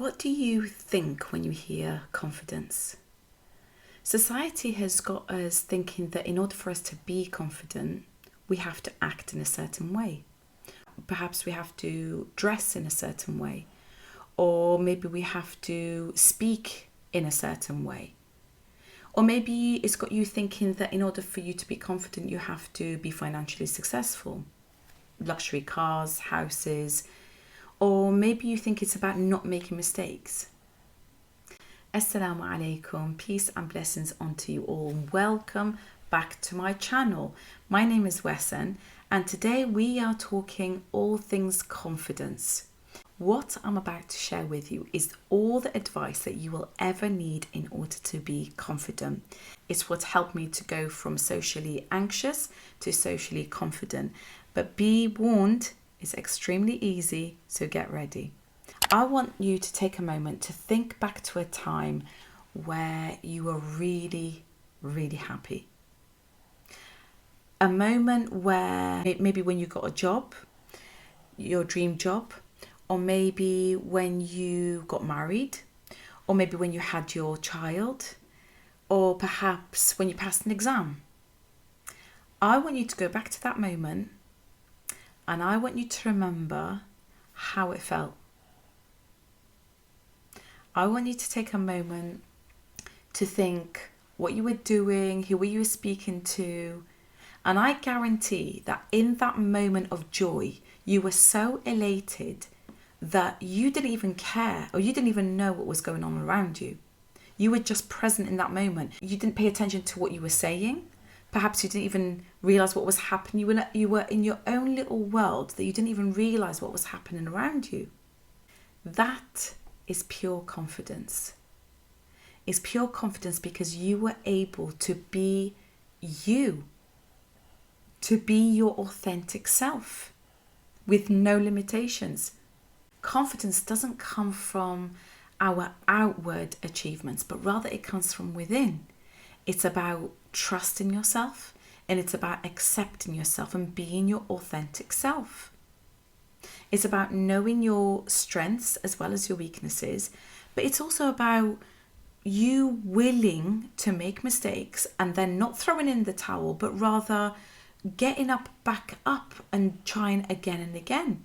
What do you think when you hear confidence? Society has got us thinking that in order for us to be confident, we have to act in a certain way. Perhaps we have to dress in a certain way, or maybe we have to speak in a certain way. Or maybe it's got you thinking that in order for you to be confident, you have to be financially successful. Luxury cars, houses, or maybe you think it's about not making mistakes. Assalamu alaikum, peace and blessings unto you all. Welcome back to my channel. My name is Wesson, and today we are talking all things confidence. What I'm about to share with you is all the advice that you will ever need in order to be confident. It's what helped me to go from socially anxious to socially confident. But be warned, it's extremely easy, so get ready. I want you to take a moment to think back to a time where you were really, really happy. A moment where maybe when you got a job, your dream job, or maybe when you got married, or maybe when you had your child, or perhaps when you passed an exam. I want you to go back to that moment and I want you to remember how it felt. I want you to take a moment to think what you were doing, who you were speaking to, and I guarantee that in that moment of joy, you were so elated that you didn't even care, or you didn't even know what was going on around you. You were just present in that moment. You didn't pay attention to what you were saying. Perhaps you didn't even realize what was happening. You were in your own little world that you didn't even realize what was happening around you. That is pure confidence. It's pure confidence because you were able to be you, to be your authentic self with no limitations. Confidence doesn't come from our outward achievements, but rather it comes from within. It's about trusting yourself, and it's about accepting yourself and being your authentic self. It's about knowing your strengths as well as your weaknesses, but it's also about you willing to make mistakes and then not throwing in the towel, but rather getting up, back up and trying again and again.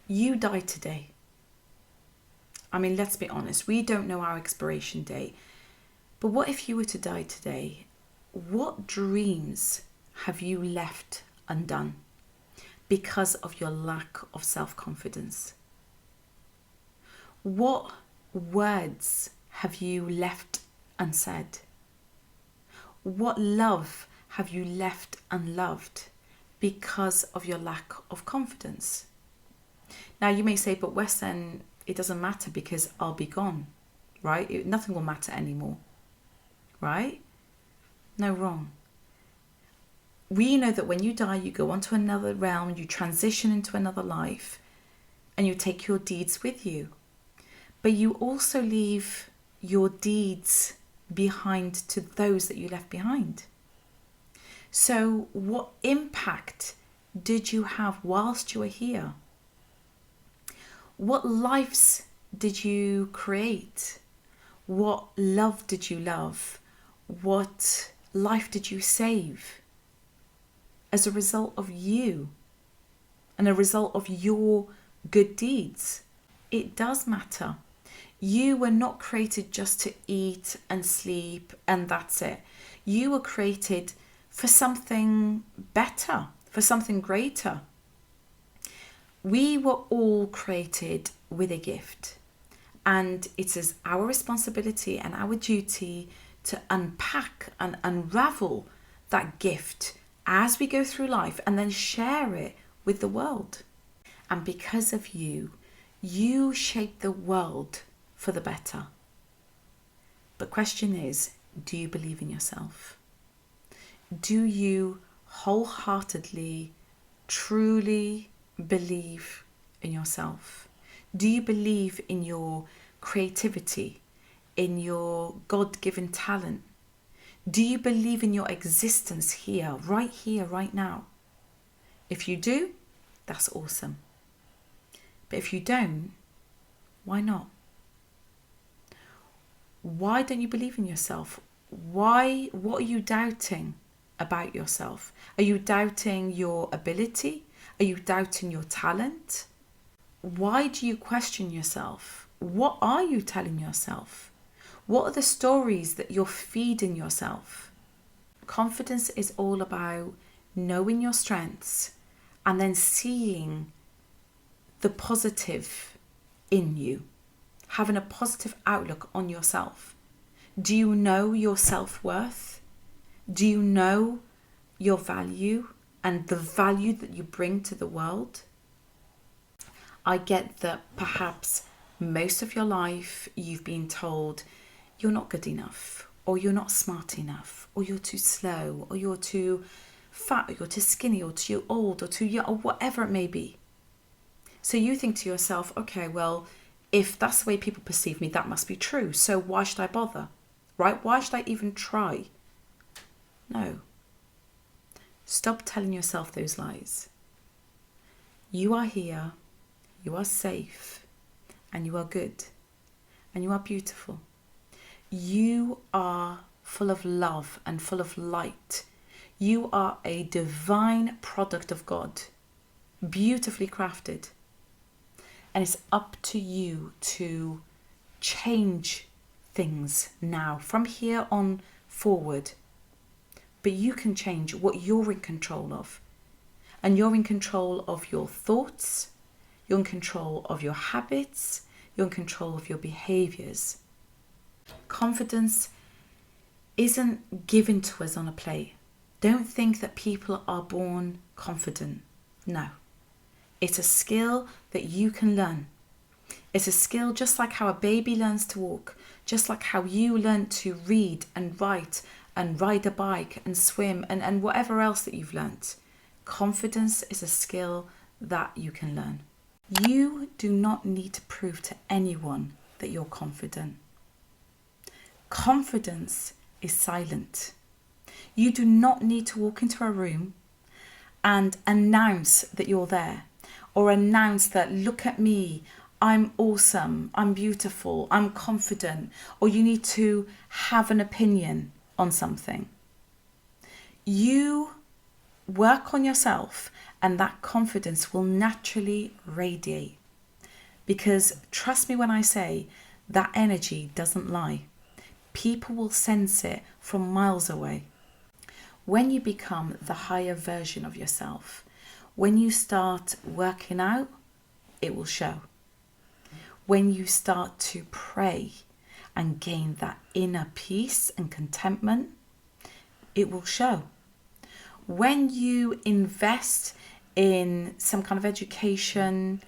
You die today. I mean, let's be honest, we don't know our expiration date. But what if you were to die today? What dreams have you left undone because of your lack of self-confidence? What words have you left unsaid? What love have you left unloved because of your lack of confidence? Now you may say, but Wesson, it doesn't matter because I'll be gone, right? Nothing will matter anymore, right? No, wrong. We know that when you die, you go on to another realm, you transition into another life, and you take your deeds with you. But you also leave your deeds behind to those that you left behind. So what impact did you have whilst you were here? What lives did you create? What love did you love? What life did you save as a result of you and a result of your good deeds? It does matter. You were not created just to eat and sleep and that's it. You were created for something better, for something greater. We were all created with a gift, and it is our responsibility and our duty to unpack and unravel that gift as we go through life and then share it with the world. And because of you, you shape the world for the better. The question is, do you believe in yourself? Do you wholeheartedly, truly believe in yourself? Do you believe in your creativity, in your God-given talent? Do you believe in your existence here, right now? If you do, that's awesome. But if you don't, why not? Why don't you believe in yourself? What are you doubting about yourself? Are you doubting your ability? Are you doubting your talent? Why do you question yourself? What are you telling yourself? What are the stories that you're feeding yourself? Confidence is all about knowing your strengths and then seeing the positive in you, having a positive outlook on yourself. Do you know your self-worth? Do you know your value and the value that you bring to the world? I get that perhaps most of your life you've been told you're not good enough, or you're not smart enough, or you're too slow, or you're too fat, or you're too skinny, or too old, or too young, or whatever it may be. So you think to yourself, okay, well, if that's the way people perceive me, that must be true. So why should I bother? Right? Why should I even try? No. Stop telling yourself those lies. You are here, you are safe, and you are good, and you are beautiful. You are full of love and full of light. You are a divine product of God, beautifully crafted. And it's up to you to change things now, from here on forward. But you can change what you're in control of. And you're in control of your thoughts, you're in control of your habits, you're in control of your behaviours. Confidence isn't given to us on a plate. Don't think that people are born confident. No. It's a skill that you can learn. It's a skill just like how a baby learns to walk, just like how you learn to read and write and ride a bike and swim and whatever else that you've learnt. Confidence is a skill that you can learn. You do not need to prove to anyone that you're confident. Confidence is silent. You do not need to walk into a room and announce that you're there, or announce that, look at me, I'm awesome, I'm beautiful, I'm confident, or you need to have an opinion on something. You work on yourself and that confidence will naturally radiate. Because trust me when I say that energy doesn't lie. People will sense it from miles away. When you become the higher version of yourself, when you start working out, it will show. When you start to pray and gain that inner peace and contentment, it will show. When you invest in some kind of education,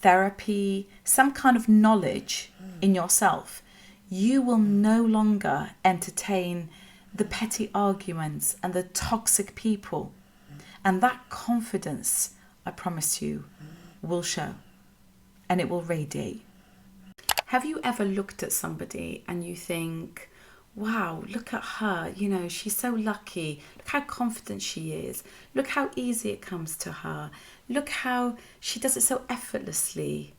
therapy, some kind of knowledge in yourself, you will no longer entertain the petty arguments and the toxic people. And that confidence, I promise you, will show and it will radiate. Have you ever looked at somebody and you think, wow, look at her, you know, she's so lucky. Look how confident she is. Look how easy it comes to her. Look how she does it so effortlessly.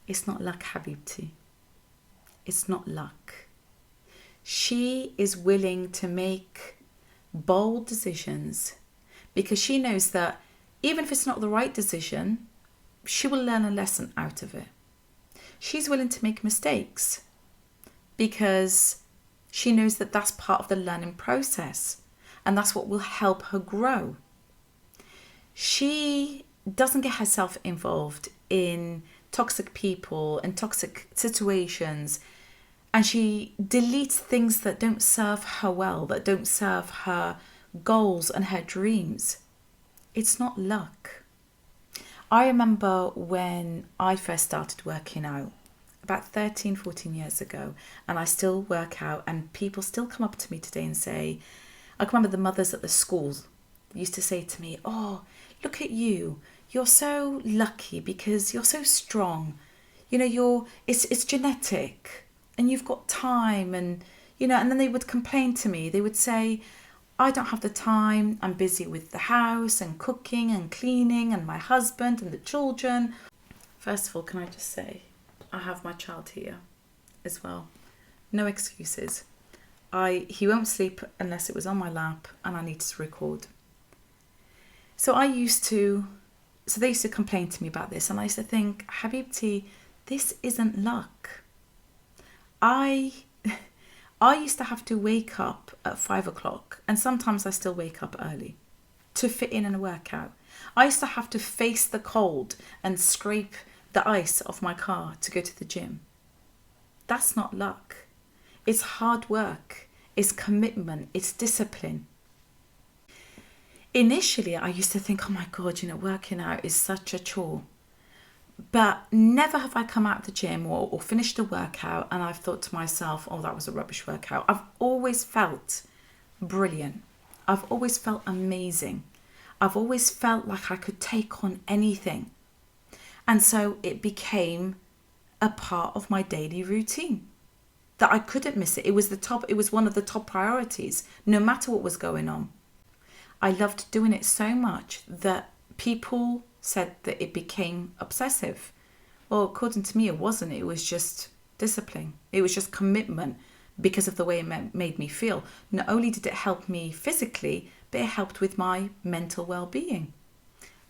It's not luck, Habibti. It's not luck. She is willing to make bold decisions because she knows that even if it's not the right decision, she will learn a lesson out of it. She's willing to make mistakes because she knows that that's part of the learning process and that's what will help her grow. She doesn't get herself involved in toxic people and toxic situations, and she deletes things that don't serve her well, that don't serve her goals and her dreams. It's not luck. I remember when I first started working out about 13, 14 years ago, and I still work out, and people still come up to me today and say, I can remember the mothers at the schools used to say to me, oh, look at you, you're so lucky because you're so strong. You know, it's genetic and you've got time, and, you know, and then they would complain to me. They would say, I don't have the time. I'm busy with the house and cooking and cleaning and my husband and the children. First of all, can I just say, I have my child here as well. No excuses. He won't sleep unless it was on my lap and I needed to record. So they used to complain to me about this, and I used to think, Habibti, this isn't luck. I used to have to wake up at 5 o'clock, and sometimes I still wake up early to fit in a workout. I used to have to face the cold and scrape the ice off my car to go to the gym. That's not luck. It's hard work. It's commitment. It's discipline. Initially, I used to think, oh my God, working out is such a chore. But never have I come out of the gym or finished a workout and I've thought to myself, oh, that was a rubbish workout. I've always felt brilliant. I've always felt amazing. I've always felt like I could take on anything. And so it became a part of my daily routine, that I couldn't miss it. It was one of the top priorities, no matter what was going on. I loved doing it so much that people said that it became obsessive. Well, according to me, it wasn't. It was just discipline. It was just commitment because of the way it made me feel. Not only did it help me physically, but it helped with my mental well-being.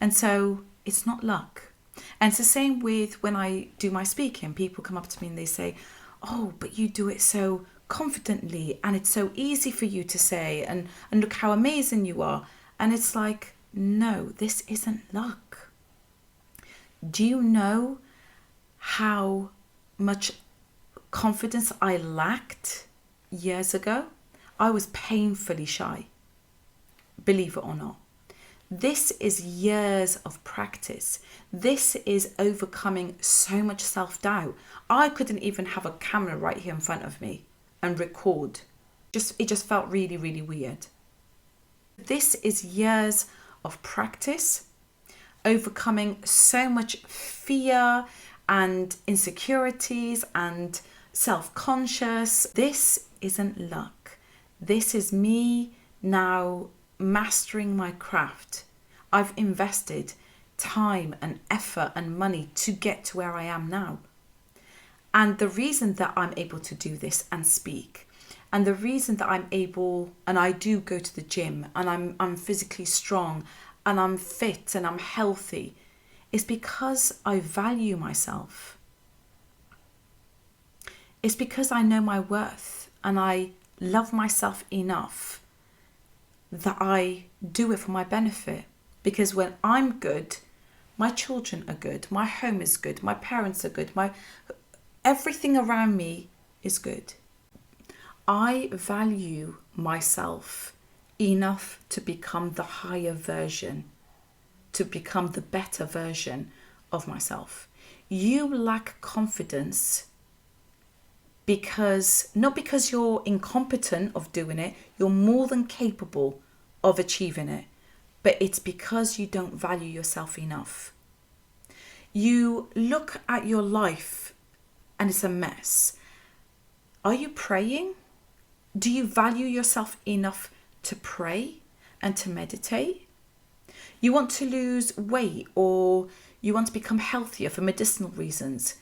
And so it's not luck. And it's the same with when I do my speaking. People come up to me and they say, oh, but you do it so confidently and it's so easy for you to say and look how amazing you are. And it's like, no, this isn't luck. Do you know how much confidence I lacked years ago? I was painfully shy, believe it or not. This is years of practice. This is overcoming so much self-doubt. I couldn't even have a camera right here in front of me and record. It just felt really, really weird. This is years of practice, overcoming so much fear and insecurities and self-conscious. This isn't luck. This is me now mastering my craft. I've invested time and effort and money to get to where I am now. And the reason that I'm able to do this and speak, and the reason that I'm able, and I do go to the gym, and I'm physically strong, and I'm fit, and I'm healthy, is because I value myself. It's because I know my worth, and I love myself enough that I do it for my benefit. Because when I'm good, my children are good, my home is good, my parents are good, everything around me is good. I value myself enough to become the higher version, to become the better version of myself. You lack confidence not because you're incompetent of doing it, you're more than capable of achieving it, but it's because you don't value yourself enough. You look at your life and it's a mess. Are you praying? Do you value yourself enough to pray and to meditate? You want to lose weight, or you want to become healthier for medicinal reasons.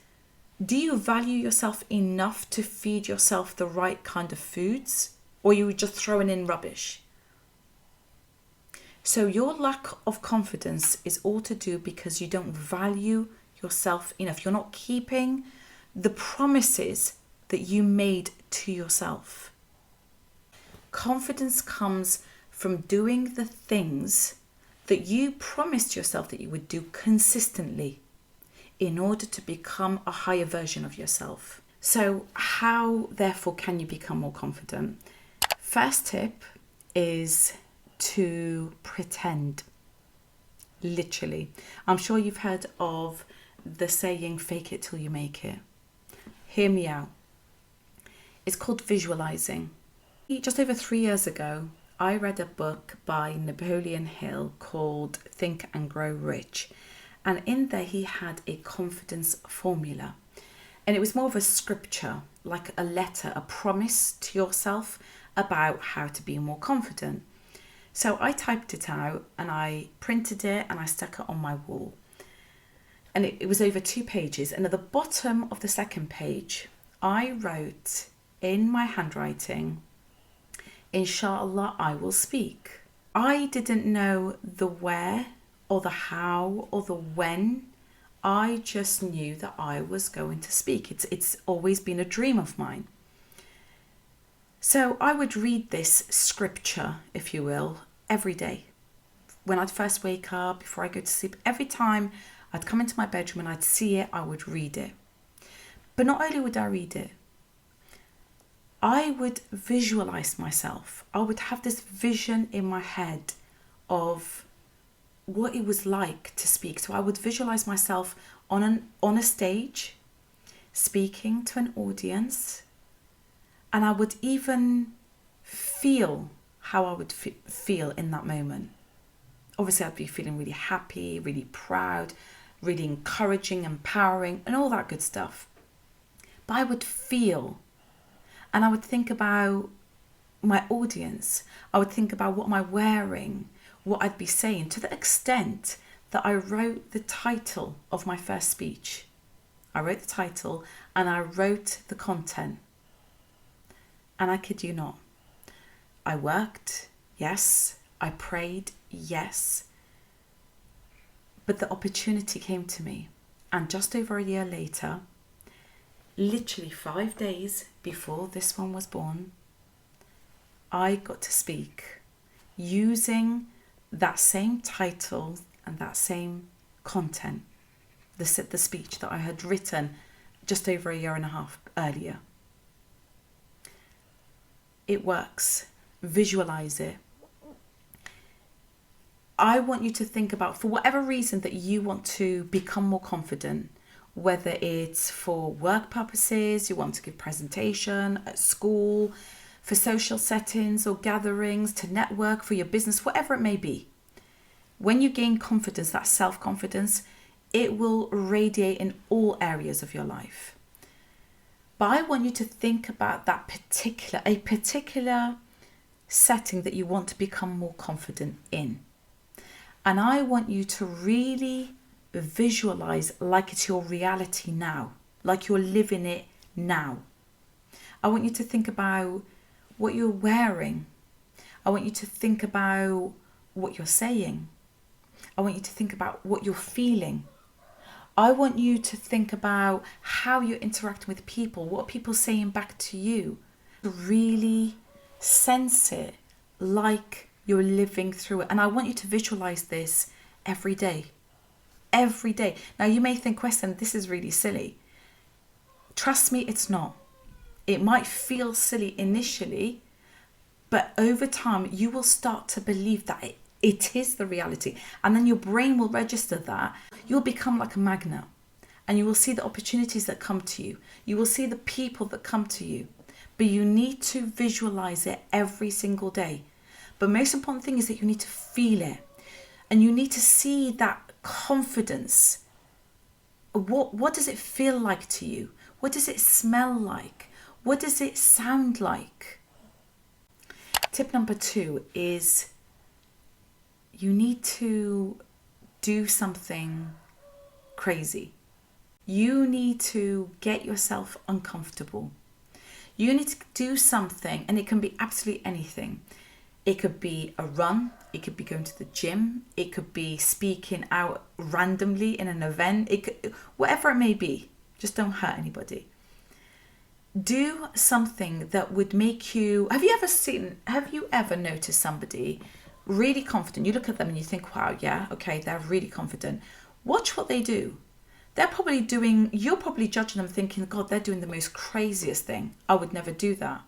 Do you value yourself enough to feed yourself the right kind of foods, or are you just throwing in rubbish? So your lack of confidence is all to do because you don't value yourself enough. You're not keeping the promises that you made to yourself. Confidence comes from doing the things that you promised yourself that you would do consistently in order to become a higher version of yourself. So how, therefore, can you become more confident? First tip is to pretend. Literally. I'm sure you've heard of the saying, fake it till you make it. Hear me out. It's called visualizing. Just over 3 years ago, I read a book by Napoleon Hill called Think and Grow Rich. And in there he had a confidence formula. And it was more of a scripture, like a letter, a promise to yourself about how to be more confident. So I typed it out and I printed it and I stuck it on my wall. And it was over 2 pages. And at the bottom of the second page, I wrote, in my handwriting, Inshallah, I will speak. I didn't know the where or the how or the when. I just knew that I was going to speak. It's always been a dream of mine. So I would read this scripture, if you will, every day. When I'd first wake up, before I go to sleep, every time I'd come into my bedroom and I'd see it, I would read it. But not only would I read it, I would visualize myself. I would have this vision in my head of what it was like to speak. So I would visualize myself on a stage, speaking to an audience, and I would even feel how I would feel in that moment. Obviously, I'd be feeling really happy, really proud, really encouraging, empowering, and all that good stuff. But I would feel, and I would think about my audience. I would think about what am I wearing, what I'd be saying, to the extent that I wrote the title of my first speech. I wrote the title and I wrote the content. And I kid you not, I worked, yes. I prayed, yes. But the opportunity came to me. And just over a year later, literally 5 days before this one was born, I got to speak using that same title and that same content, the speech that I had written just over a year and a half earlier. It works. Visualize it. I want you to think about, for whatever reason that you want to become more confident, whether it's for work purposes, you want to give presentation at school, for social settings or gatherings, to network, for your business, whatever it may be. When you gain confidence, that self-confidence, it will radiate in all areas of your life. But I want you to think about a particular setting that you want to become more confident in. And I want you to really visualize like it's your reality now, like you're living it now. I want you to think about what you're wearing. I want you to think about what you're saying. I want you to think about what you're feeling. I want you to think about how you're interacting with people, what are people saying back to you. Really sense it like you're living through it. And I want you to visualize this every day. Every day. Now you may think, Weston, this is really silly. Trust me, it's not. It might feel silly initially, but over time you will start to believe that it is the reality. And then your brain will register that. You'll become like a magnet. And you will see the opportunities that come to you. You will see the people that come to you. But you need to visualize it every single day. But most important thing is that you need to feel it. And you need to see that confidence. What does it feel like to you? What does it smell like? What does it sound like? Tip number 2 is you need to do something crazy. You need to get yourself uncomfortable. You need to do something, and it can be absolutely anything. It could be a run. It could be going to the gym. It could be speaking out randomly in an event. Whatever it may be. Just don't hurt anybody. Do something that would make you... Have you ever noticed somebody really confident? You look at them and you think, wow, yeah, okay, they're really confident. Watch what they do. You're probably judging them thinking, God, they're doing the most craziest thing. I would never do that.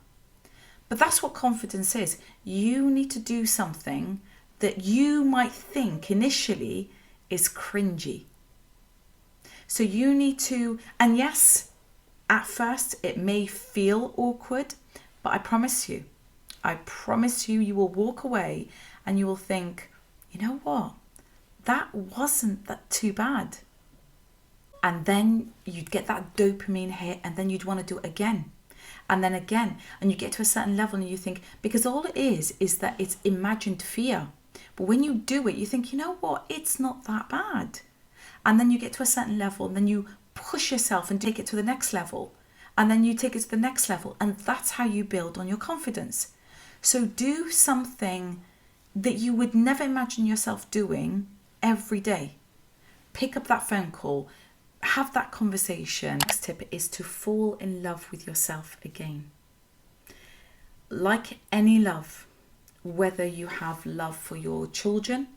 But that's what confidence is. You need to do something that you might think initially is cringy. So you need to, and yes, at first it may feel awkward, but I promise you, you will walk away and you will think, you know what? That wasn't that too bad. And then you'd get that dopamine hit, and then you'd want to do it again. And then again. And you get to a certain level and you think, because all it is that it's imagined fear. But when you do it, you think, you know what? It's not that bad. And then you get to a certain level and then you push yourself and take it to the next level. And then you take it to the next level. And that's how you build on your confidence. So do something that you would never imagine yourself doing every day. Pick up that phone call, have that conversation. Next tip is to fall in love with yourself again. Like any love, whether you have love for your children,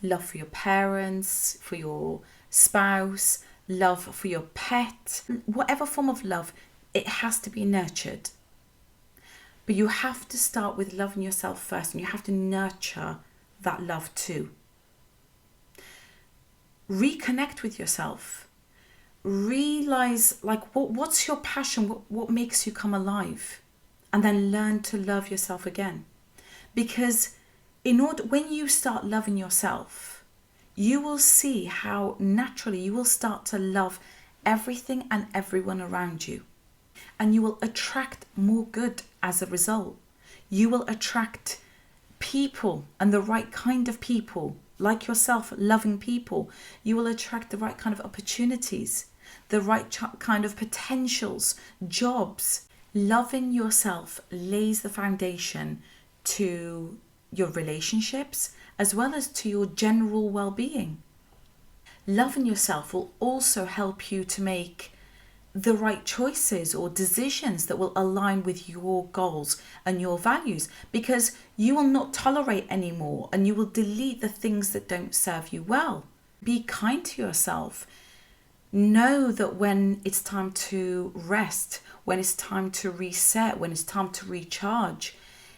love for your parents, for your spouse, love for your pet, whatever form of love, it has to be nurtured. But you have to start with loving yourself first, and you have to nurture that love too. Reconnect with yourself. Realize what's your passion, what makes you come alive, and then learn to love yourself again. Because when you start loving yourself, you will see how naturally you will start to love everything and everyone around you. And you will attract more good as a result. You will attract people, and the right kind of people, like yourself, loving people. You will attract the right kind of opportunities, the right kind of potentials, jobs. Loving yourself lays the foundation to your relationships as well as to your general well-being. Loving yourself will also help you to make the right choices or decisions that will align with your goals and your values, because you will not tolerate anymore and you will delete the things that don't serve you well. Be kind to yourself. Know that when it's time to rest, when it's time to reset, when it's time to recharge,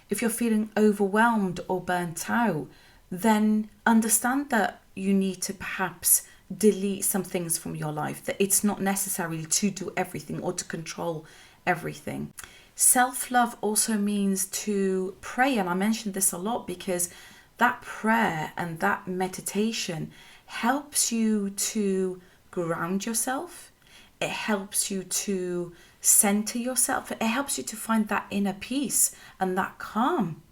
if you're feeling overwhelmed or burnt out, then understand that you need to perhaps delete some things from your life, that it's not necessary to do everything or to control everything. Self-love also means to pray, and I mentioned this a lot because that prayer and that meditation helps you to ground yourself. It helps you to center yourself. It helps you to find that inner peace and that calm.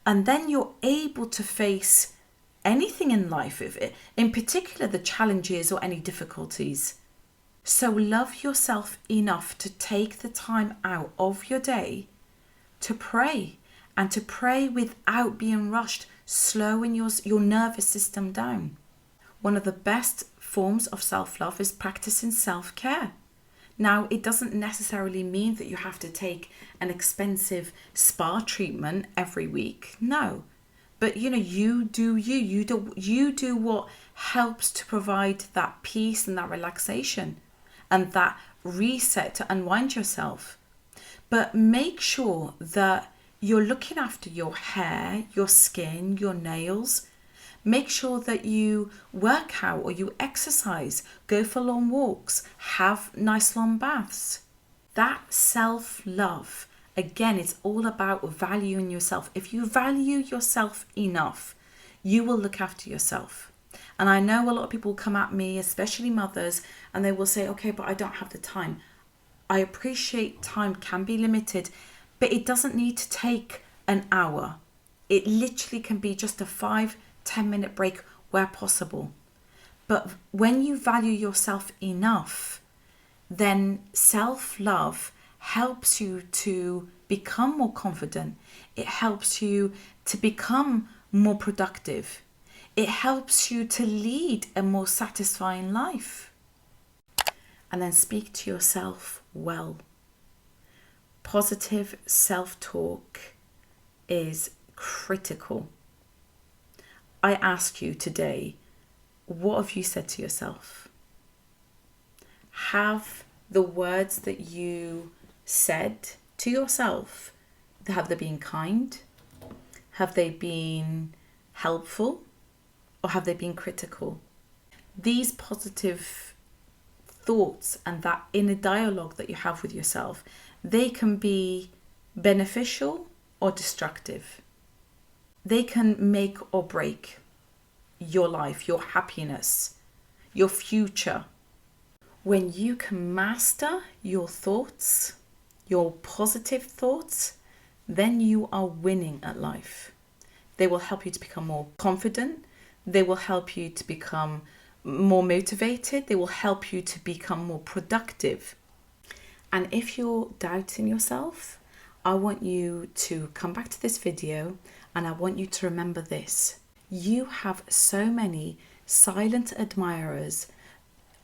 And then you're able to face anything in life, in particular the challenges or any difficulties. So love yourself enough to take the time out of your day to pray, and to pray without being rushed, slowing your nervous system down. One of the best forms of self-love is practicing self-care. Now, it doesn't necessarily mean that you have to take an expensive spa treatment every week. No. But you do what helps to provide that peace and that relaxation and that reset to unwind yourself. But make sure that you're looking after your hair, your skin, your nails. Make sure that you work out or you exercise, go for long walks, have nice long baths. That self-love, again, it's all about valuing yourself. If you value yourself enough, you will look after yourself. And I know a lot of people come at me, especially mothers, and they will say, okay, but I don't have the time. I appreciate time can be limited, but it doesn't need to take an hour. It literally can be just a 5-10 minute break where possible. But when you value yourself enough, then self-love helps you to become more confident. It helps you to become more productive. It helps you to lead a more satisfying life. And then speak to yourself well. Positive self-talk is critical. I ask you today, what have you said to yourself? Have the words that you said to yourself, have they been kind? Have they been helpful? Or have they been critical? These positive thoughts and that inner dialogue that you have with yourself, they can be beneficial or destructive. They can make or break your life, your happiness, your future. When you can master your thoughts, your positive thoughts, then you are winning at life. They will help you to become more confident. They will help you to become more motivated. They will help you to become more productive. And if you're doubting yourself, I want you to come back to this video and I want you to remember this. You have so many silent admirers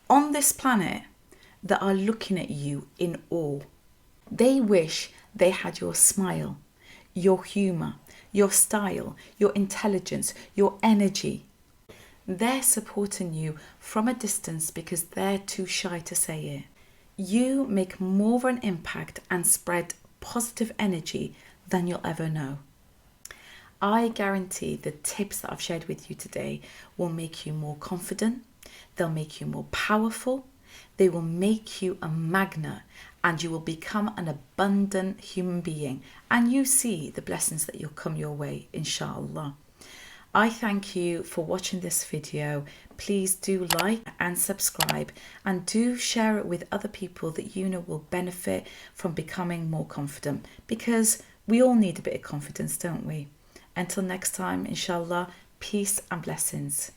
on this planet that are looking at you in awe. They wish they had your smile, your humour, your style, your intelligence, your energy. They're supporting you from a distance because they're too shy to say it. You make more of an impact and spread positive energy than you'll ever know. I guarantee the tips that I've shared with you today will make you more confident, they'll make you more powerful, they will make you a magnet, and you will become an abundant human being, and you see the blessings that will come your way, inshallah. I thank you for watching this video. Please do like and subscribe, and do share it with other people that you know will benefit from becoming more confident, because we all need a bit of confidence, don't we? Until next time, inshallah, peace and blessings.